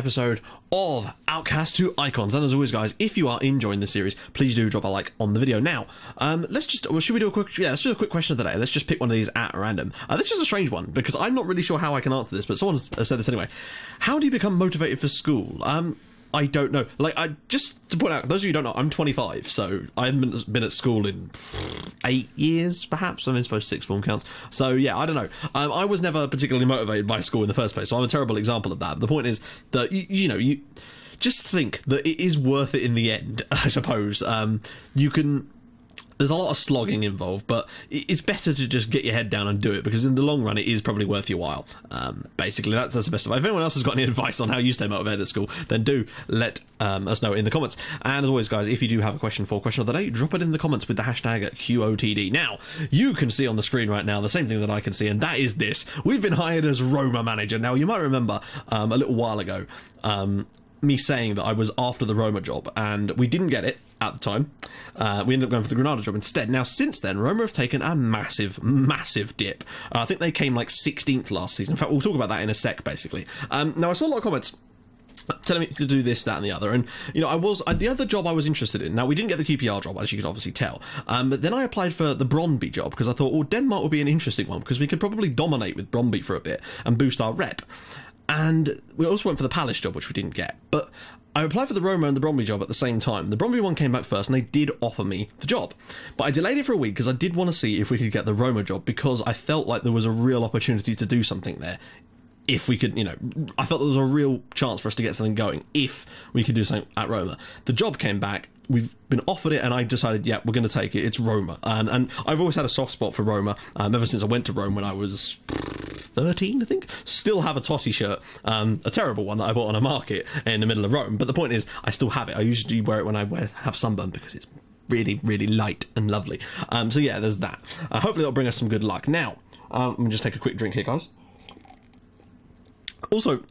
episode of Outcasts to Icons. And as always, guys, if you are enjoying the series, please do drop a like on the video. Now, should we do a quick, let's do a quick question of the day. Let's just pick one of these at random. This is a strange one because I'm not really sure how I can answer this, but someone has said this anyway. How do you become motivated for school? I don't know. Just to point out, those of you who don't know, I'm 25, so I haven't been at school in 8 years, perhaps. I mean, I suppose sixth form counts. So, yeah, I don't know. I was never particularly motivated by school in the first place, so I'm a terrible example of that. The point is that, you just think that it is worth it in the end, I suppose. There's a lot of slogging involved, but it's better to just get your head down and do it, because in the long run, it is probably worth your while. Basically, that's the best advice. If anyone else has got any advice on how you stay motivated at school, then do let us know in the comments. And as always, guys, if you do have a question for Question of the Day, drop it in the comments with the hashtag QOTD. Now, you can see on the screen right now the same thing that I can see, and that is this. We've been hired as Roma manager. Now, you might remember a little while ago, me saying that I was after the Roma job, and we didn't get it at the time. We ended up going for the Granada job instead. Now, since then, Roma have taken a massive dip. I think they came like 16th last season. In fact, we'll talk about that in a sec, basically. Now, I saw a lot of comments telling me to do this, that, and the other. And, the other job I was interested in. Now, we didn't get the QPR job, as you can obviously tell. But then I applied for the Brøndby job, because I thought, well, Denmark would be an interesting one, because we could probably dominate with Brøndby for a bit and boost our rep. And we also went for the Palace job, which we didn't get. But I applied for the Roma and the Brøndby job at the same time. The Brøndby one came back first, and they did offer me the job. But I delayed it for a week because I did want to see if we could get the Roma job, because I felt like there was a real opportunity to do something there. If we could, I felt there was a real chance for us to get something going if we could do something at Roma. The job came back. We've been offered it, and I decided, yeah, we're going to take it. It's Roma. And I've always had a soft spot for Roma, ever since I went to Rome when I was 13, I think. Still have a Totti shirt, a terrible one that I bought on a market in the middle of Rome. But the point is, I still have it. I usually wear it when I have sunburn, because it's really, really light and lovely. So yeah, there's that. Hopefully that'll bring us some good luck. Now, let me just take a quick drink here, guys. Also,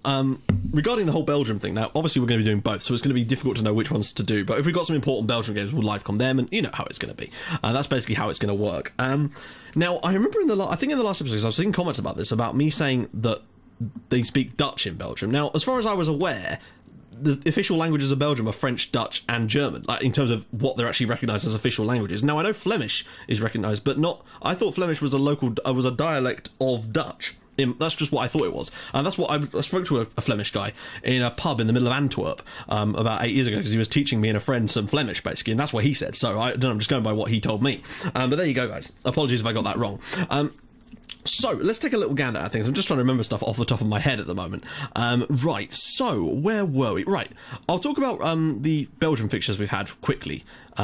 regarding the whole Belgium thing, now, obviously we're going to be doing both, so it's going to be difficult to know which ones to do, but if we've got some important Belgium games, we'll livecom them, and you know how it's going to be. That's basically how it's going to work. Now, I remember in the last episode, I was seeing comments about this, about me saying that they speak Dutch in Belgium. Now, as far as I was aware, the official languages of Belgium are French, Dutch, and German, in terms of what they're actually recognised as official languages. Now, I know Flemish is recognised, but not. I thought Flemish was a dialect of Dutch. That's just what I thought it was, and that's what I spoke to a Flemish guy in a pub in the middle of Antwerp about 8 years ago, because he was teaching me and a friend some Flemish, basically, and that's what he said. So I don't know, I'm just going by what he told me. But there you go, guys. Apologies if I got that wrong. So, let's take a little gander at things. I'm just trying to remember stuff off the top of my head at the moment. Right, so, where were we? Right, I'll talk about the Belgian fixtures we've had quickly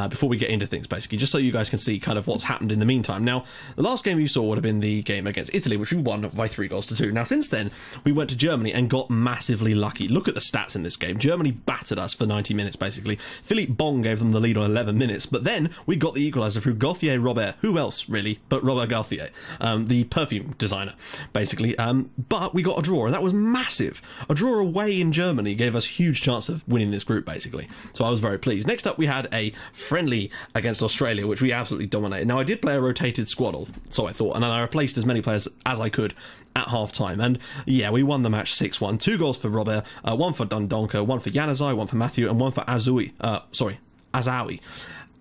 before we get into things, basically, just so you guys can see kind of what's happened in the meantime. Now, the last game you saw would have been the game against Italy, which we won by 3-2. Now, since then, we went to Germany and got massively lucky. Look at the stats in this game. Germany battered us for 90 minutes, basically. Philippe Bong gave them the lead on 11 minutes, but then we got the equaliser through Gauthier Robert. Who else, really, but Robert Gauthier, the perfume designer, basically. But we got a draw, and that was massive. A draw away in Germany gave us huge chance of winning this group, basically. So I was very pleased. Next up, we had a friendly against Australia, which we absolutely dominated. Now, I did play a rotated squad, or so I thought, and then I replaced as many players as I could at half-time. And yeah, we won the match 6-1. 2 goals for Robert, 1 for Dundonker, 1 for Januzaj, 1 for Matthew, and 1 for Azawi.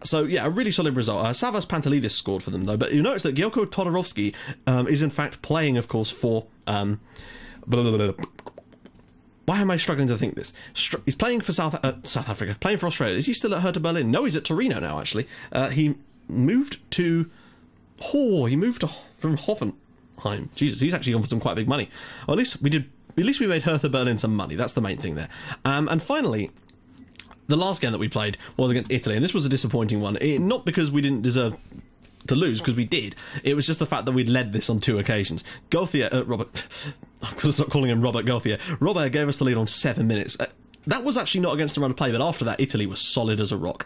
So, yeah, a really solid result. Savas Pantelidis scored for them, though. But you notice that Gyelko Todorovsky is, in fact, playing, of course, for... Why am I struggling to think this? He's playing for South Africa, playing for Australia. Is he still at Hertha Berlin? No, he's at Torino now, actually. He moved to... from Hoffenheim. Jesus, he's actually gone for some quite big money. Well, at least we made Hertha Berlin some money. That's the main thing there. And finally... the last game that we played was against Italy, and this was a disappointing one. Not because we didn't deserve to lose, because we did. It was just the fact that we'd led this on 2 occasions. Gauthier, I'm going to stop calling him Robert Gauthier. Robert gave us the lead on 7 minutes. That was actually not against the run of play, but after that, Italy was solid as a rock.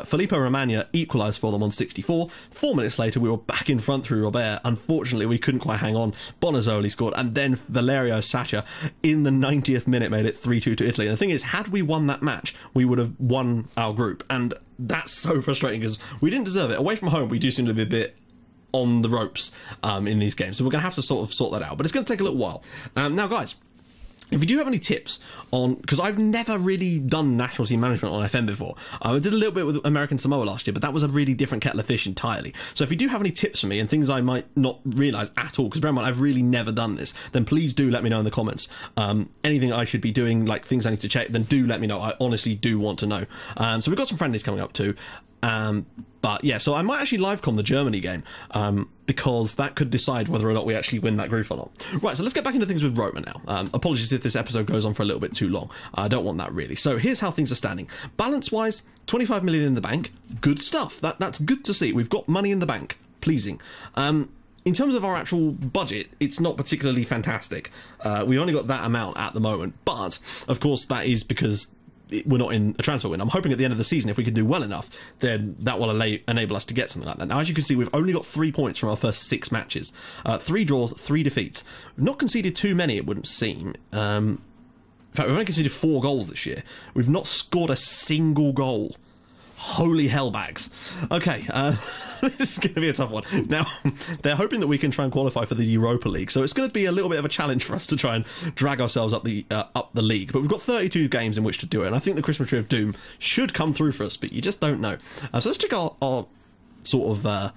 Filippo Romagna equalised for them on 64. 4 minutes later, we were back in front through Robert. Unfortunately, we couldn't quite hang on. Bonazzoli scored, and then Valerio Sacca in the 90th minute made it 3-2 to Italy. And the thing is, had we won that match, we would have won our group. And that's so frustrating, because we didn't deserve it. Away from home, we do seem to be a bit on the ropes in these games. So we're going to have to sort that out. But it's going to take a little while. Now, guys, If you do have any tips on, because I've never really done national team management on FM before. I did a little bit with American Samoa last year, but that was a really different kettle of fish entirely. So if you do have any tips for me and things I might not realise at all, because bear in mind I've really never done this, then please do let me know in the comments. Anything I should be doing, like things I need to check, then do let me know. I honestly do want to know. So we've got some friendlies coming up too. But yeah, so I might actually live-com the Germany game, because that could decide whether or not we actually win that group or not. Right, so let's get back into things with Roma now. Apologies if this episode goes on for a little bit too long. I don't want that really. So here's how things are standing. Balance-wise, 25 million in the bank. Good stuff. That's good to see. We've got money in the bank. Pleasing. In terms of our actual budget, it's not particularly fantastic. We've only got that amount at the moment, but of course that is because we're not in a transfer window. I'm hoping at the end of the season, if we can do well enough, then that will enable us to get something like that. Now, as you can see, we've only got 3 points from our first 6 matches. 3 draws, 3 defeats. We've not conceded too many, it wouldn't seem. In fact, we've only conceded 4 goals this year. We've not scored a single goal. Holy hell bags. Okay, this is going to be a tough one. Now, they're hoping that we can try and qualify for the Europa League, so it's going to be a little bit of a challenge for us to try and drag ourselves up the league. But we've got 32 games in which to do it, and I think the Christmas Tree of Doom should come through for us, but you just don't know. So let's check our sort of...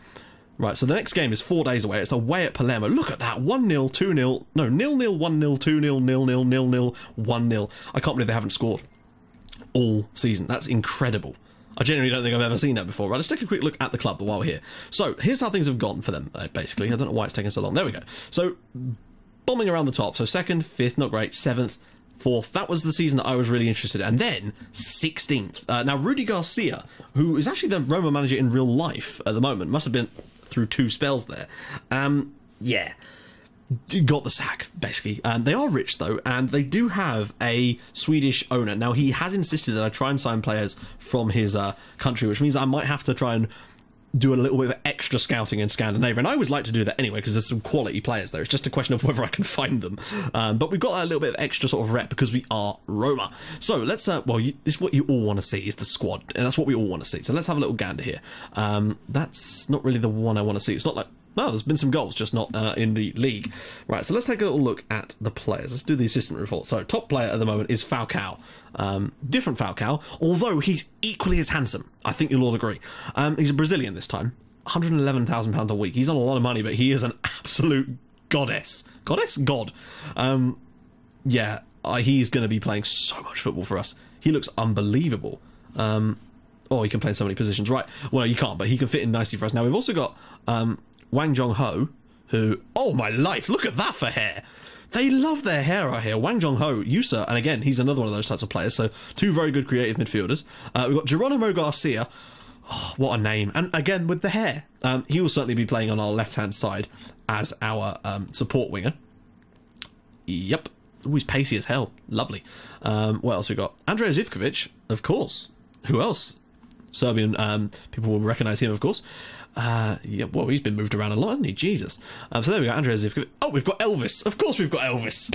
right, so the next game is 4 days away. It's away at Palermo. Look at that. 1-0, 2-0. No, 0-0, 1-0, 2-0, 0-0, 0-0, 1-0. I can't believe they haven't scored all season. That's incredible. I genuinely don't think I've ever seen that before. Right, let's take a quick look at the club while we're here. So, here's how things have gone for them, basically. I don't know why it's taken so long. There we go. So, bombing around the top. So, 2nd, 5th, not great. 7th, 4th. That was the season that I was really interested in. And then, 16th. Now, Rudy Garcia, who is actually the Roma manager in real life at the moment, must have been through 2 spells there. Yeah. Got the sack, basically. They are rich, though, and they do have a Swedish owner. Now, he has insisted that I try and sign players from his country, which means I might have to try and do a little bit of extra scouting in Scandinavia. And I always like to do that anyway, because there's some quality players there. It's just a question of whether I can find them. But we've got a little bit of extra sort of rep because we are Roma. So let's, well, this is what you all want to see, is the squad. And that's what we all want to see. So let's have a little gander here. That's not really the one I want to see. It's not like... No, there's been some goals, just not in the league. Right, so let's take a little look at the players. Let's do the assistant report. So, top player at the moment is Falcao. Different Falcao, although he's equally as handsome. I think you'll all agree. He's a Brazilian this time. £111,000 a week. He's on a lot of money, but he is an absolute goddess. Goddess? God. Yeah, he's going to be playing so much football for us. He looks unbelievable. Oh, he can play in so many positions. Right, well, you can't, but he can fit in nicely for us. Now, we've also got... Wang Jong-ho, who... Oh, my life, look at that for hair. They love their hair out here. Wang Jong-ho, Yusa, and again, he's another one of those types of players, so 2 very good creative midfielders. We've got Geronimo Garcia. Oh, what a name. And again, with the hair. He will certainly be playing on our left-hand side as our support winger. Yep. Oh, he's pacey as hell. Lovely. What else we got? Andrea Zivkovic, of course. Who else? Serbian people will recognise him, of course. Yeah, well, he's been moved around a lot, hasn't he? Jesus. So there we go, Andrea Zivkovic. Oh, we've got Elvis. Of course we've got Elvis.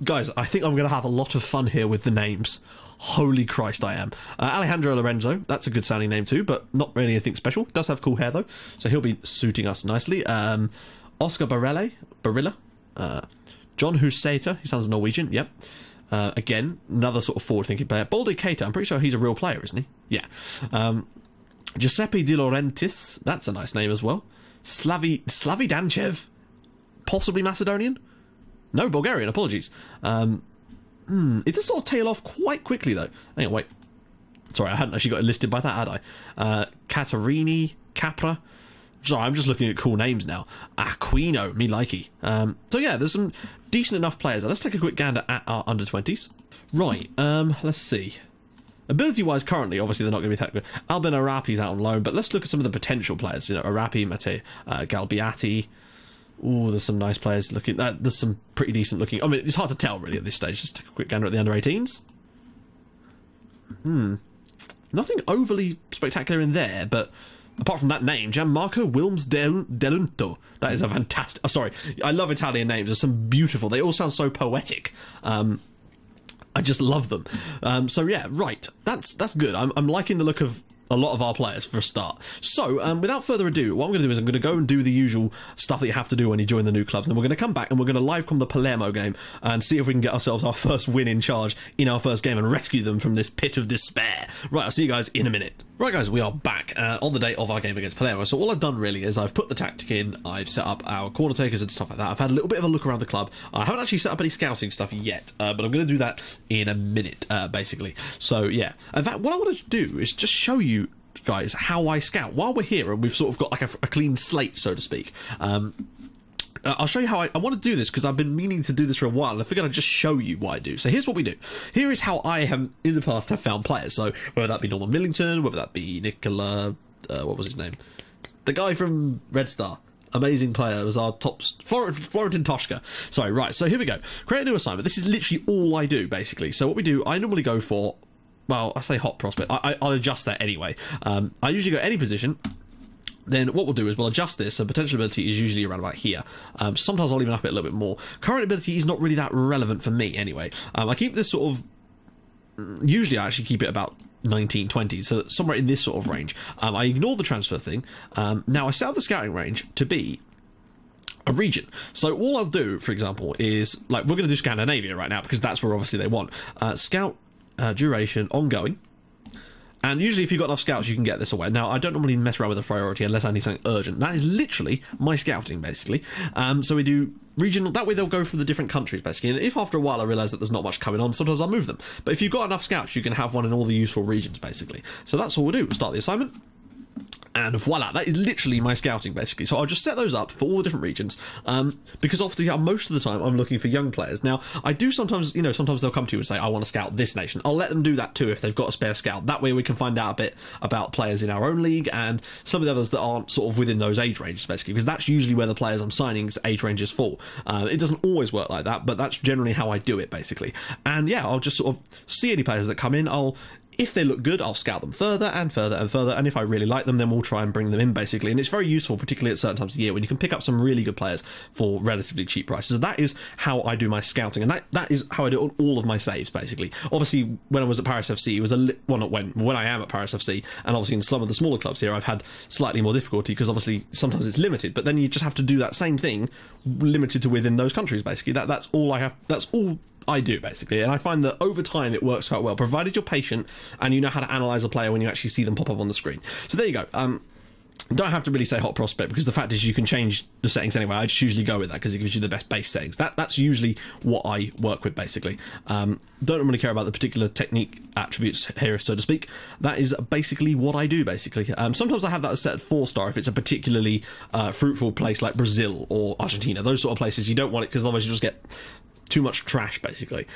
Guys, I think I'm going to have a lot of fun here with the names. Holy Christ, I am. Alejandro Lorenzo, that's a good sounding name too, but not really anything special. Does have cool hair though, so he'll be suiting us nicely. Oscar Barilla. John Huseta, he sounds Norwegian, yep. Again, another sort of forward-thinking player. Balde Keita, I'm pretty sure he's a real player, isn't he? Yeah. Giuseppe De Laurentiis, that's a nice name as well. Slavi Danchev, possibly Macedonian? No, Bulgarian, apologies. It does sort of tail off quite quickly, though. Hang on, wait. Sorry, I hadn't actually got it listed by that, had I? Catarini, Capra. Sorry, I'm just looking at cool names now. Aquino, me likey. So yeah, there's some decent enough players. Let's take a quick gander at our under-20s. Right, let's see. Ability-wise, currently, obviously, they're not going to be that good. Albin Arapi's out on loan, but let's look at some of the potential players. You know, Arapi, Mate, Galbiati. Ooh, there's some nice players looking. There's some pretty decent looking. I mean, it's hard to tell, really, at this stage. Just take a quick gander at the under-18s. Nothing overly spectacular in there, but... Apart from that name, Gianmarco Wilms Delunto. That is a fantastic... Oh, sorry, I love Italian names. There's some beautiful... They all sound so poetic. I just love them. So yeah, right. That's good. I'm liking the look of a lot of our players for a start. So without further ado, what I'm going to do is I'm going to go and do the usual stuff that you have to do when you join the new clubs, and then we're going to come back and we're going to live com the Palermo game and see if we can get ourselves our first win in charge in our first game and rescue them from this pit of despair. Right, I'll see you guys in a minute. Right guys, we are back on the day of our game against Palermo. So all I've done really is I've put the tactic in, I've set up our corner takers and stuff like that. I've had a little bit of a look around the club. I haven't actually set up any scouting stuff yet, but I'm going to do that in a minute, basically. So yeah, in fact, what I want to do is just show you guys how I scout while we're here and we've sort of got like a clean slate, so to speak. I'll show you how I want to do this because I've been meaning to do this for a while and I figured I'd just show you what I do. So here's what we do. Here is how I have in the past have found players. So whether that be Norman Millington, whether that be Nicola, what was his name? The guy from Red Star. Amazing player, was our top Florentin Toshka. Sorry, right, so here we go. Create a new assignment. This is literally all I do basically. So what we do, I normally go for, well, I say hot prospect. I'll adjust that anyway. I usually go any position. Then what we'll do is we'll adjust this. So potential ability is usually around about here. Sometimes I'll even up it a little bit more. Current ability is not really that relevant for me anyway. I keep this sort of, usually I actually keep it about 19, 20, so somewhere in this sort of range. I ignore the transfer thing. Now I set up the scouting range to be a region. So all I'll do, for example, is like we're going to do Scandinavia right now because that's where obviously they want. Scout duration ongoing. And usually if you've got enough scouts, you can get this away. Now, I don't normally mess around with a priority unless I need something urgent. That is literally my scouting, basically. So we do regional. That way they'll go from the different countries, basically. And if after a while I realise that there's not much coming on, sometimes I'll move them. But if you've got enough scouts, you can have one in all the useful regions, basically. So that's all we'll do. We'll start the assignment. And voila, that is literally my scouting, basically. So I'll just set those up for all the different regions, because often, most of the time, I'm looking for young players. Now, I do sometimes, sometimes they'll come to you and say, I want to scout this nation. I'll let them do that too if they've got a spare scout. That way we can find out a bit about players in our own league and some of the others that aren't sort of within those age ranges, basically, because that's usually where the players I'm signing's age ranges fall. It doesn't always work like that, but that's generally how I do it, basically. And yeah, I'll just sort of see any players that come in. If they look good, I'll scout them further and further and further, and if I really like them, then we'll try and bring them in, basically. And it's very useful, particularly at certain times of the year, when you can pick up some really good players for relatively cheap prices. So that is how I do my scouting, and that is how I do it on all of my saves, basically. Obviously, when I was at Paris FC, it was not when I am at Paris FC, and obviously in some of the smaller clubs here, I've had slightly more difficulty, because obviously sometimes it's limited, but then you just have to do that same thing, limited to within those countries, basically. That's all I have, that's all I do, basically, and I find that over time it works quite well, provided you're patient and you know how to analyse a player when you actually see them pop up on the screen. So there you go. Don't have to really say hot prospect, because the fact is you can change the settings anyway. I just usually go with that because it gives you the best base settings. That's usually what I work with, basically. Don't really care about the particular technique attributes here, so to speak. That is basically what I do, basically. Sometimes I have that set at 4-star if it's a particularly fruitful place like Brazil or Argentina. Those sort of places you don't want it, because otherwise you just get too much trash, basically.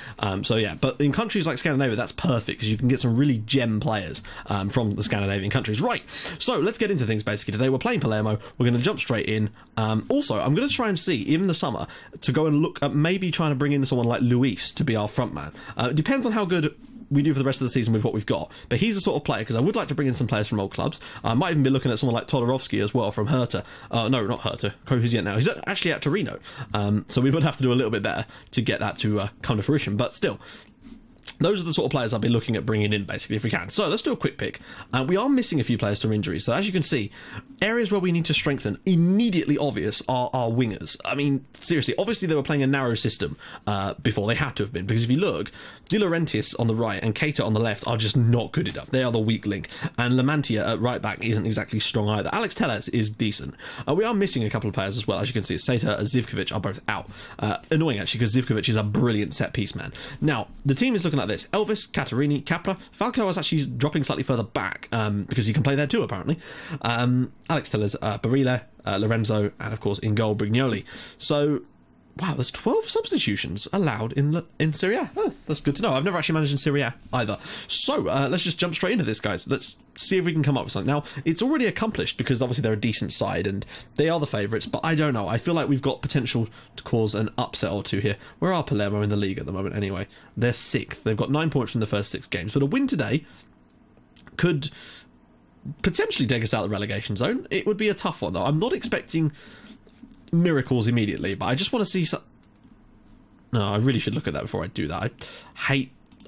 So yeah, but in countries like Scandinavia, that's perfect, because you can get some really gem players from the Scandinavian countries. Right, so let's get into things, basically. Today we're playing Palermo. We're going to jump straight in. Also, I'm going to try and see, in the summer, to go and look at maybe trying to bring in someone like Luis to be our front man. It depends on how good we do for the rest of the season with what we've got, but he's the sort of player, because I would like to bring in some players from old clubs. I might even be looking at someone like Todorovsky as well from Hertha. No, not Hertha. Who's he at now? He's actually at Torino, so we would have to do a little bit better to get that to come to fruition, but still, those are the sort of players I'll be looking at bringing in, basically, if we can. So let's do a quick pick. We are missing a few players to injuries. So as you can see, areas where we need to strengthen, immediately obvious, are our wingers. I mean, seriously, obviously they were playing a narrow system before. They had to have been, because if you look, De Laurentiis on the right and Keita on the left are just not good enough. They are the weak link. And Lamantia at right back isn't exactly strong either. Alex Telles is decent. We are missing a couple of players as well. As you can see, Seta and Zivkovic are both out. Annoying, actually, because Zivkovic is a brilliant set-piece man. Now, the team is looking like this. Elvis, Catarini, Capra. Falcao is actually dropping slightly further back because he can play there too, apparently. Alex Tellers, Barilla, Lorenzo, and of course in goal, Brignoli. So, wow, there's 12 substitutions allowed in Serie A. Oh, that's good to know. I've never actually managed in Serie A either. So, let's just jump straight into this, guys. Let's see if we can come up with something. Now, it's already accomplished because obviously they're a decent side and they are the favourites, but I don't know. I feel like we've got potential to cause an upset or two here. Where are Palermo in the league at the moment anyway? They're 6th. They've got 9 points from the first 6 games, but a win today could potentially take us out of the relegation zone. It would be a tough one, though. I'm not expecting miracles immediately, but I just want to see some... No, I really should look at that before I do that.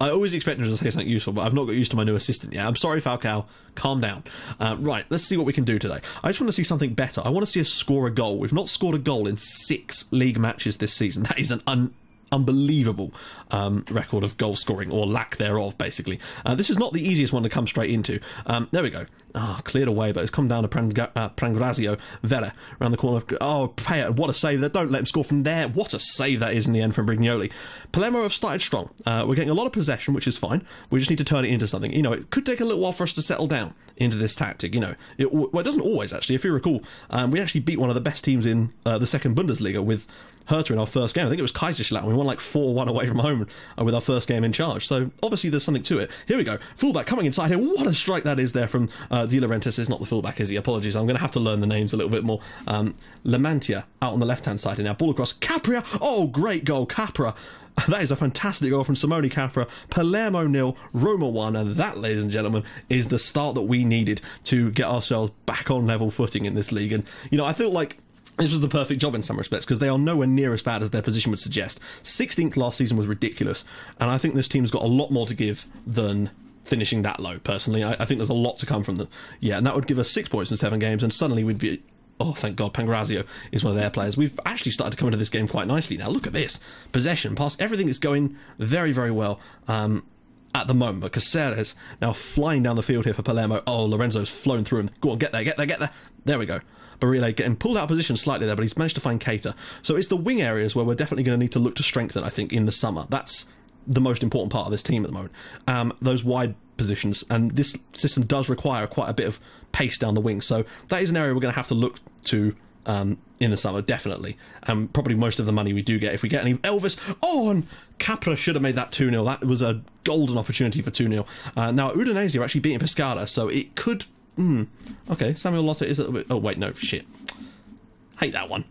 I always expect him to say something useful, but I've not got used to my new assistant yet. I'm sorry, Falcao. Calm down. Right, let's see what we can do today. I just want to see something better. I want to see us score a goal. We've not scored a goal in 6 league matches this season. That is an unbelievable record of goal scoring, or lack thereof, basically. This is not the easiest one to come straight into. There we go. Cleared away, but it's come down to Prangrazio Vera around the corner. Payet, what a save there. Don't let him score from there. What a save that is in the end from Brignoli. Palermo have started strong. We're getting a lot of possession, which is fine. We just need to turn it into something. It could take a little while for us to settle down into this tactic. It doesn't always, actually. If you recall, we actually beat one of the best teams in the second Bundesliga with Hertha in our first game. I think it was Kaiserslautern. We won like 4-1 away from home with our first game in charge. So obviously there's something to it. Here we go. Fullback coming inside here. What a strike that is there from De Laurentiis. Is not the fullback, is he? Apologies. I'm going to have to learn the names a little bit more. Lamantia out on the left-hand side here now. Ball across. Capria. Oh, great goal. Capra. That is a fantastic goal from Simone Capra. Palermo 0, Roma 1, and that, ladies and gentlemen, is the start that we needed to get ourselves back on level footing in this league. And, I feel like this was the perfect job in some respects, because they are nowhere near as bad as their position would suggest. 16th last season was ridiculous, and I think this team's got a lot more to give than finishing that low, personally. I think there's a lot to come from them. Yeah, and that would give us 6 points in 7 games, and suddenly we'd be... Oh, thank God, Pangrazio is one of their players. We've actually started to come into this game quite nicely now. Look at this. Possession, pass, everything is going very, very well at the moment. But Caceres now flying down the field here for Palermo. Oh, Lorenzo's flown through him. Go on, get there, get there, get there. There we go. Barrile getting pulled out of position slightly there, but he's managed to find Keita. So it's the wing areas where we're definitely going to need to look to strengthen, I think, in the summer. That's the most important part of this team at the moment. Those wide positions, and this system does require quite a bit of pace down the wing, so that is an area we're going to have to look to in the summer, definitely, and probably most of the money we do get, if we get any. Elvis, and Capra should have made that 2-0. That was a golden opportunity for 2-0. Now Udinese are actually beating Pescara, so it could... Okay, Samuel Lotta is a little bit... Oh, wait, no, shit. Hate that one.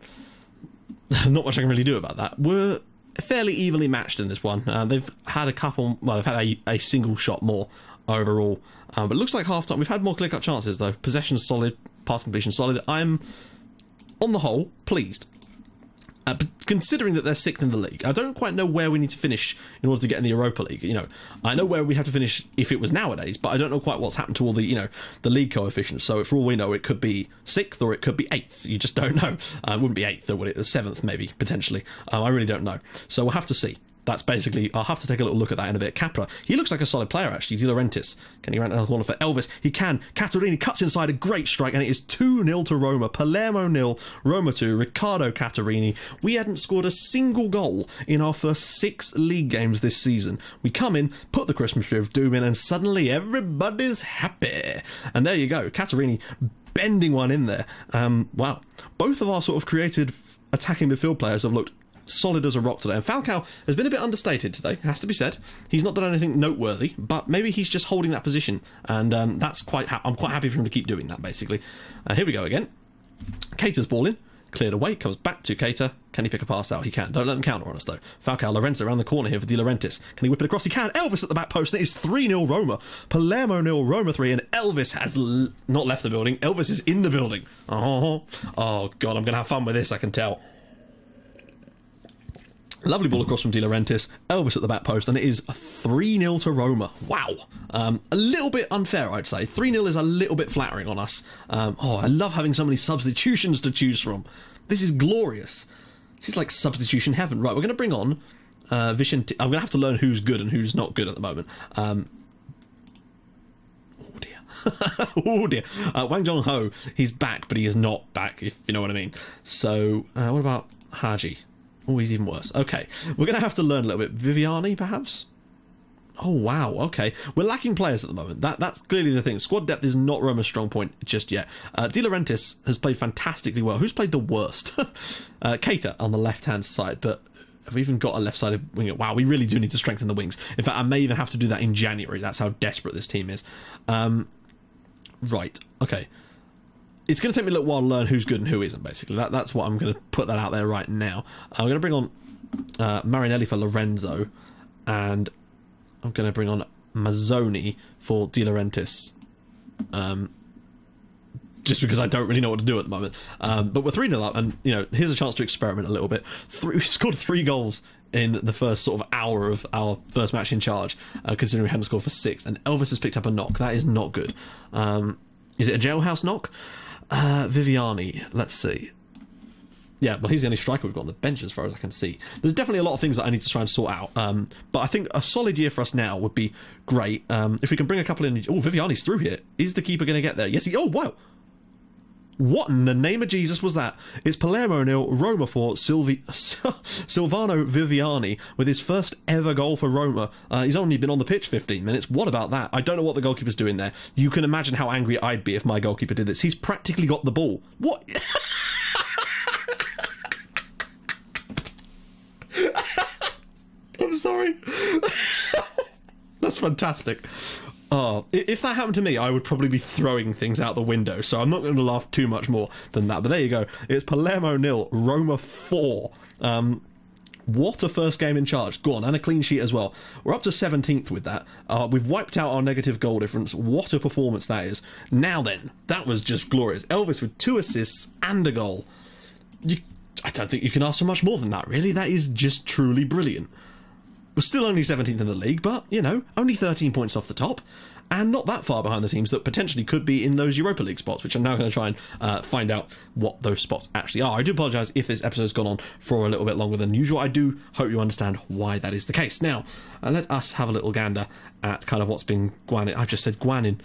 Not much I can really do about that. We're fairly evenly matched in this one. They've had a couple... Well, they've had a single shot more overall. But it looks like half-time. We've had more clear-cut chances, though. Possession's solid. Pass completion solid. I'm, on the whole, pleased. But considering that they're 6th in the league, I don't quite know where we need to finish in order to get in the Europa League. I know where we have to finish if it was nowadays, but I don't know quite what's happened to all the, the league coefficients. So for all we know, it could be 6th or it could be 8th. You just don't know. It wouldn't be 8th, though, would it? 7th, maybe, potentially. I really don't know. So we'll have to see. That's basically... I'll have to take a little look at that in a bit. Capra, he looks like a solid player, actually. De Laurentiis, can he run another corner for Elvis? He can. Catarini cuts inside, a great strike, and it is 2-0 to Roma. Palermo 0, Roma 2, Riccardo Catarini. We hadn't scored a single goal in our first 6 league games this season. We come in, put the Christmas tree of doom in, and suddenly everybody's happy. And there you go, Catarini bending one in there. Wow. Both of our sort of created attacking midfield players have looked solid as a rock today, and Falcao has been a bit understated today, has to be said. He's not done anything noteworthy, but maybe he's just holding that position, and that's I'm quite happy for him to keep doing that, basically. Here we go again. Keita's ball in, cleared away, comes back to Keita. Can he pick a pass out? He can. Don't let them counter on us, though. Falcao, Lorenzo around the corner here for De Laurentiis. Can he whip it across? He can. Elvis at the back post, and it is 3-0 Roma. Palermo 0, Roma 3, and Elvis has not left the building. Elvis is in the building. Oh God, I'm going to have fun with this, I can tell. Lovely ball across from De Laurentiis, Elvis at the back post, and it is 3-0 to Roma. Wow. A little bit unfair, I'd say. 3-0 is a little bit flattering on us. I love having so many substitutions to choose from. This is glorious. This is like substitution heaven. Right, we're going to bring on Vicente. I'm going to have to learn who's good and who's not good at the moment. Oh dear. Oh dear. Wang Jong-ho, he's back, but he is not back, if you know what I mean. So, what about Haji? Oh, he's even worse. Okay, we're going to have to learn a little bit. Viviani, perhaps? Oh, wow, okay. We're lacking players at the moment. That's clearly the thing. Squad depth is not Roma's strong point just yet. De Laurentiis has played fantastically well. Who's played the worst? Keita on the left-hand side, but have we even got a left-sided winger? Wow, we really do need to strengthen the wings. In fact, I may even have to do that in January. That's how desperate this team is. Right, okay. It's going to take me a little while to learn who's good and who isn't, basically. That's what I'm going to put that out there right now. I'm going to bring on Marinelli for Lorenzo, and I'm going to bring on Mazzoni for De Laurentiis. Just because I don't really know what to do at the moment. But we're 3-0 up, and here's a chance to experiment a little bit. We scored 3 goals in the first sort of power of our first match in charge, considering we hadn't scored for 6, and Elvis has picked up a knock. That is not good. Is it a jailhouse knock? Viviani, let's see. Yeah, well, he's the only striker we've got on the bench as far as I can see. There's definitely a lot of things that I need to try and sort out, but I think a solid year for us now would be great. If we can bring a couple in... Oh, Viviani's through here. Is the keeper going to get there? Yes, he... Oh, wow. What in the name of Jesus was that? It's Palermo 0, Roma 4, Silvano Viviani with his first ever goal for Roma. He's only been on the pitch 15 minutes. What about that? I don't know what the goalkeeper's doing there. You can imagine how angry I'd be if my goalkeeper did this. He's practically got the ball. What? I'm sorry. That's fantastic. Oh, if that happened to me, I would probably be throwing things out the window, so I'm not going to laugh too much more than that. But there you go. It's Palermo 0, Roma 4. What a first game in charge. Go on, and a clean sheet as well. We're up to 17th with that. We've wiped out our negative goal difference. What a performance that is. Now then, that was just glorious. Elvis with 2 assists and a goal. I don't think you can ask for much more than that, really. That is just truly brilliant. We're still only 17th in the league, but, you know, only 13 points off the top, and not that far behind the teams that potentially could be in those Europa League spots, which I'm now going to try and find out what those spots actually are. I do apologise if this episode's gone on for a little bit longer than usual. I do hope you understand why that is the case. Now, let us have a little gander at kind of what's been Guanin. I've just said Guanin.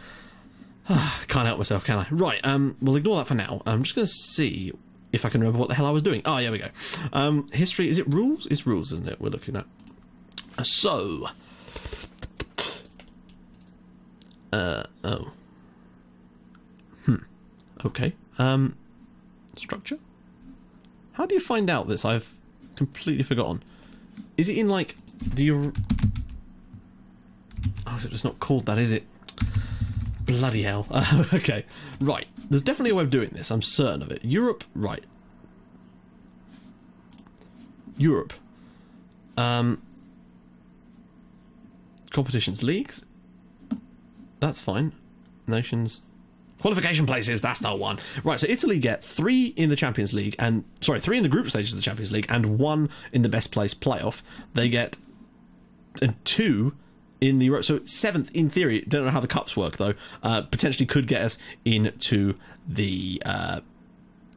Can't help myself, can I? Right, we'll ignore that for now. I'm just going to see if I can remember what the hell I was doing. Oh, here we go. History, is it rules? It's rules, isn't it, we're looking at? So, okay, structure? How do you find out this? I've completely forgotten. Is it in, like, the... Oh, it's not called that, is it? Bloody hell. Okay, right. There's definitely a way of doing this, I'm certain of it. Europe, right. Europe. Competitions, leagues, that's fine. Nations, qualification places, that's the one. Right, so Italy get 3 in the Champions League, and 3 in the group stages of the Champions League, and 1 in the best place playoff. They get 2 in the Euro, so 7th in theory. Don't know how the cups work though. Potentially could get us into the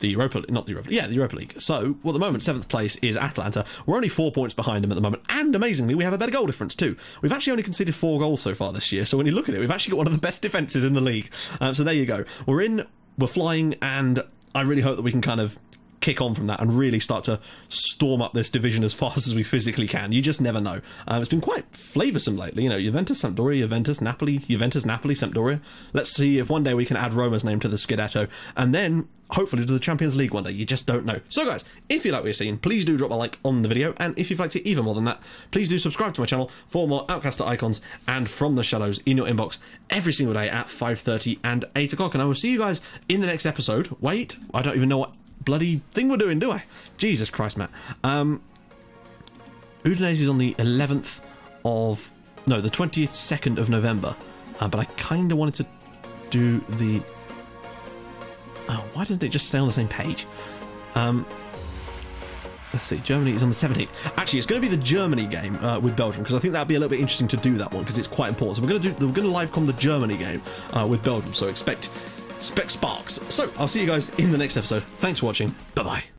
Europa, not the Europa, yeah, the Europa League. So, well, at the moment, 7th place is Atalanta. We're only 4 points behind them at the moment, and amazingly, we have a better goal difference too. We've actually only conceded 4 goals so far this year, so when you look at it, we've actually got one of the best defences in the league. So there you go. We're flying, and I really hope that we can kind of kick on from that and really start to storm up this division as fast as we physically can. You just never know. It's been quite flavoursome lately, you know, Juventus, Sampdoria, Juventus, Napoli, Sampdoria. Let's see if one day we can add Roma's name to the Scudetto, and then hopefully to the Champions League one day. You just don't know. So guys, if you like what you're seeing, please do drop a like on the video, and if you'd like to even more than that, please do subscribe to my channel for more Outcaster icons and From the Shadows in your inbox every single day at 5:30 and 8 o'clock, and I will see you guys in the next episode. Wait, I don't even know what bloody thing we're doing, do I? Jesus Christ, Matt. Udinese is on the 11th of... No, the 22nd of November. But I kind of wanted to do the... Oh, why doesn't it just stay on the same page? Let's see, Germany is on the 17th. Actually, it's going to be the Germany game with Belgium, because I think that'd be a little bit interesting to do that one, because it's quite important. So we're going to live com the Germany game with Belgium, so expect sparks. So I'll see you guys in the next episode. Thanks for watching. Bye bye.